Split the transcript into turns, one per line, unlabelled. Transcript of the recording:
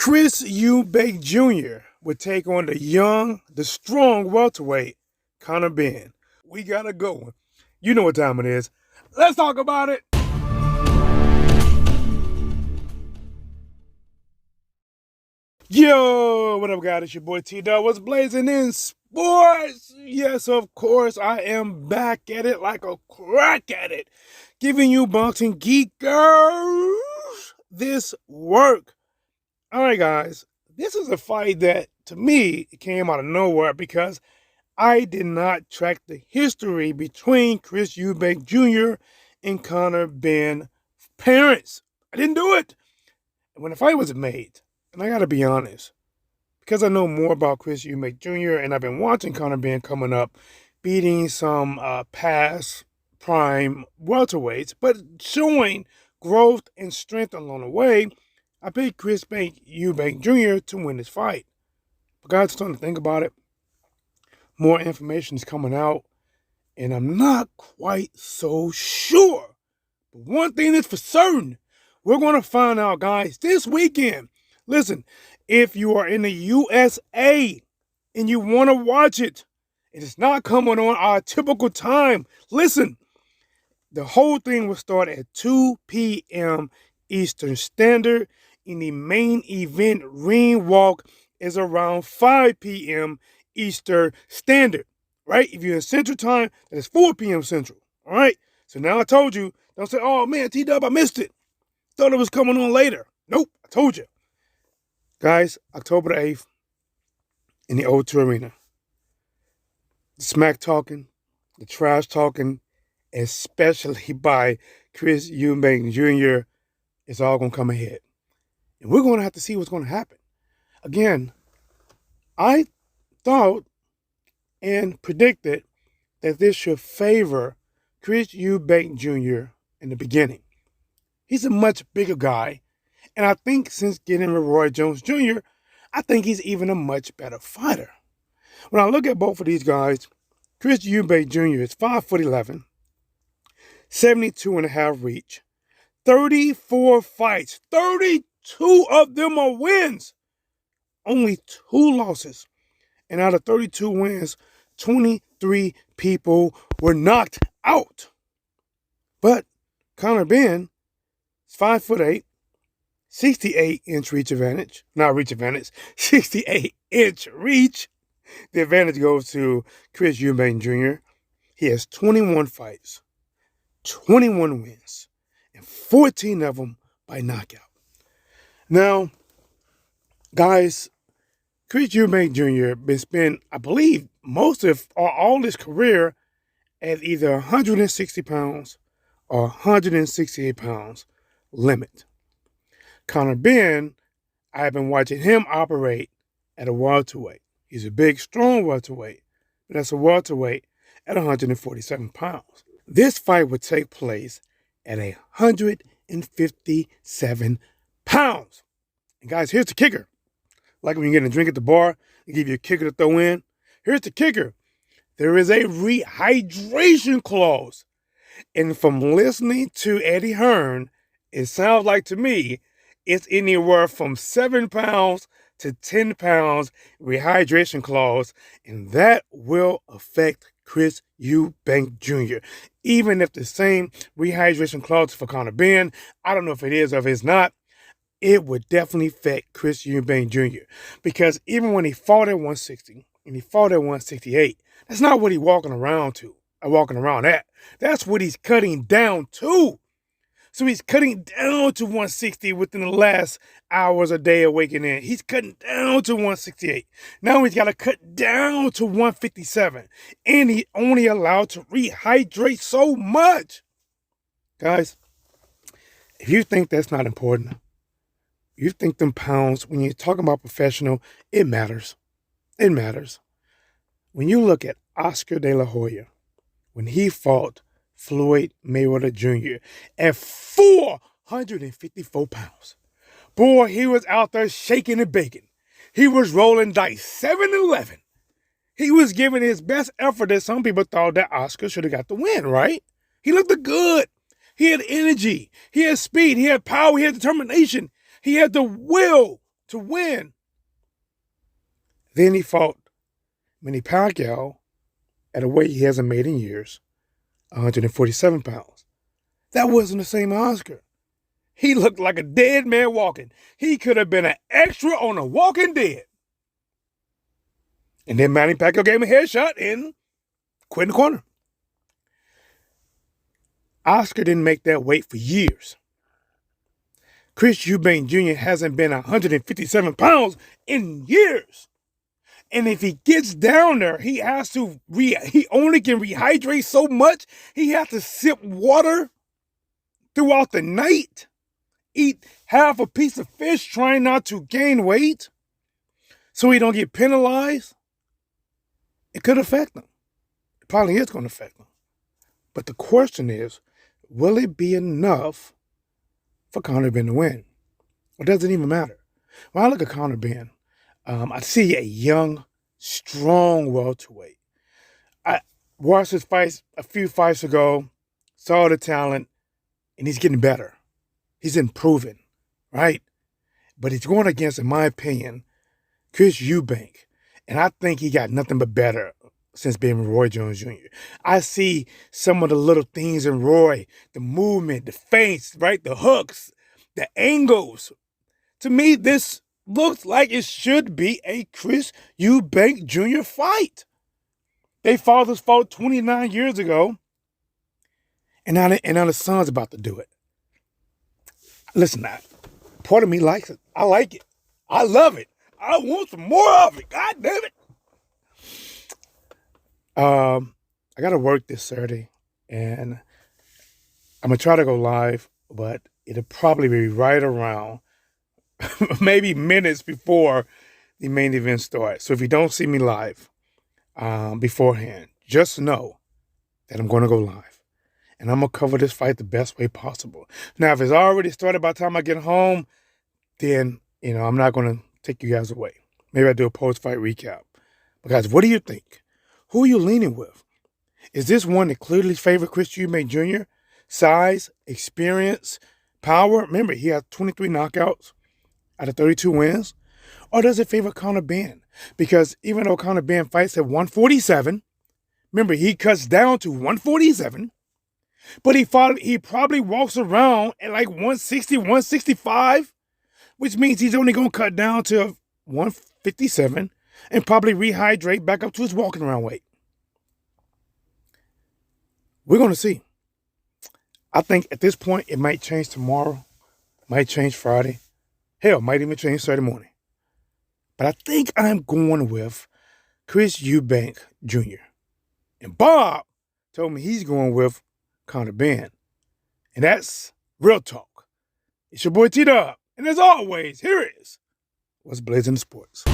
Chris Eubank Jr. would take on the strong welterweight, Conor Benn. We got a good one. You know what time it is. Let's talk about it. Yo, what up, guys? It's your boy T-Dog. What's blazing in sports? Yes, of course, I am back at it like a crack at it, giving you boxing geekers this work. All right, guys, this is a fight that, to me, came out of nowhere because I did not track the history between Chris Eubank Jr. and Conor Benn parents. I didn't do it. And when the fight was made, and I got to be honest, because I know more about Chris Eubank Jr. and I've been watching Conor Benn coming up, beating some past prime welterweights, but showing growth and strength along the way, I picked Chris Eubank Jr. to win this fight. But guys, starting to think about it, more information is coming out, and I'm not quite so sure. But one thing is for certain, we're going to find out, guys, this weekend. Listen, if you are in the USA and you want to watch it, it is not coming on our typical time. Listen, the whole thing will start at 2 p.m. Eastern Standard, and the main event ring walk is around 5 p.m. Eastern Standard, right? If you're in Central Time, that is 4 p.m. Central, all right? So now I told you, don't say, oh, man, T-Dub, I missed it. Thought it was coming on later. Nope, I told you. Guys, October the 8th in the O2 Arena. The smack talking, the trash talking, especially by Chris Eubank Jr., is all going to come ahead. And we're going to have to see what's going to happen. Again, I thought and predicted that this should favor Chris Eubank Jr. in the beginning. He's a much bigger guy. And I think since getting with Roy Jones Jr., I think he's even a much better fighter. When I look at both of these guys, Chris Eubank Jr. is 5'11", 72.5 reach, 34 fights, 32 of them are wins, only 2 losses. And out of 32 wins, 23 people were knocked out. But Conor Benn is 5'8", 68-inch reach advantage. Not reach advantage, 68-inch reach. The advantage goes to Chris Eubank Jr. He has 21 fights, 21 wins, and 14 of them by knockout. Now, guys, Chris Eubank Jr. been spent, I believe, most of or all his career at either 160 pounds or 168 pounds limit. Conor Benn, I've been watching him operate at a welterweight. He's a big, strong welterweight, but that's a welterweight at 147 pounds. This fight would take place at 157 pounds. And guys, here's the kicker. Like when you get a drink at the bar, they give you a kicker to throw in. Here's the kicker. There is a rehydration clause. And from listening to Eddie Hearn, it sounds like to me, it's anywhere from 7 pounds to 10 pounds rehydration clause, and that will affect Chris Eubank Jr. Even if the same rehydration clause for Conor Benn, I don't know if it is or if it's not, it would definitely affect Chris Eubank Jr. Because even when he fought at 160 and he fought at 168, that's not what he's walking around at. That's what he's cutting down to. So he's cutting down to 160 within the last hours a day awakening. He's cutting down to 168. Now he's got to cut down to 157. And he only allowed to rehydrate so much. Guys, if you think that's not important, you think them pounds, when you're talking about professional, it matters. It matters. When you look at Oscar De La Hoya, when he fought Floyd Mayweather Jr. at 454 pounds. Boy, he was out there shaking and baking. He was rolling dice, 7-11. He was giving his best effort that some people thought that Oscar should have got the win, right? He looked good. He had energy. He had speed. He had power. He had determination. He had the will to win. Then he fought Manny Pacquiao at a weight he hasn't made in years, 147 pounds. That wasn't the same Oscar. He looked like a dead man walking. He could have been an extra on The Walking Dead. And then Manny Pacquiao gave him a headshot and quit in the corner. Oscar didn't make that weight for years. Chris Eubank Jr. hasn't been 157 pounds in years. And if he gets down there, he only can rehydrate so much. He has to sip water throughout the night, eat half a piece of fish, trying not to gain weight so he don't get penalized. It could affect him. It probably is going to affect him. But the question is, will it be enough for Conor Benn to win? Or does it even matter? When I look at Conor Benn, I see a young, strong welterweight. I watched his fights a few fights ago, saw the talent, and he's getting better. He's improving, right? But he's going against, in my opinion, Chris Eubank. And I think he got nothing but better since being with Roy Jones Jr. I see some of the little things in Roy, the movement, the feints, right? The hooks, the angles. To me, this looks like it should be a Chris Eubank Jr. fight. Their fathers fought 29 years ago, and now the son's about to do it. Listen, part of me likes it. I like it. I love it. I want some more of it. God damn it. I got to work this Saturday, and I'm going to try to go live, but it'll probably be right around maybe minutes before the main event starts. So if you don't see me live beforehand, just know that I'm going to go live. And I'm going to cover this fight the best way possible. Now, if it's already started by the time I get home, then, I'm not going to take you guys away. Maybe I do a post-fight recap. But guys, what do you think? Who are you leaning with? Is this one that clearly favors Chris Eubank Jr.? Size, experience, power? Remember, he has 23 knockouts out of 32 wins. Or does it favor Conor Benn? Because even though Conor Benn fights at 147, remember, he cuts down to 147, but he probably walks around at like 160, 165, which means he's only going to cut down to 157 and probably rehydrate back up to his walking around weight. We're going to see. I think at this point, it might change tomorrow, might change Friday. Hell, might even change Saturday morning. But I think I'm going with Chris Eubank Jr. And Bob told me he's going with Conor Benn. And that's Real Talk. It's your boy T-Dub. And as always, here is what's blazing the sports.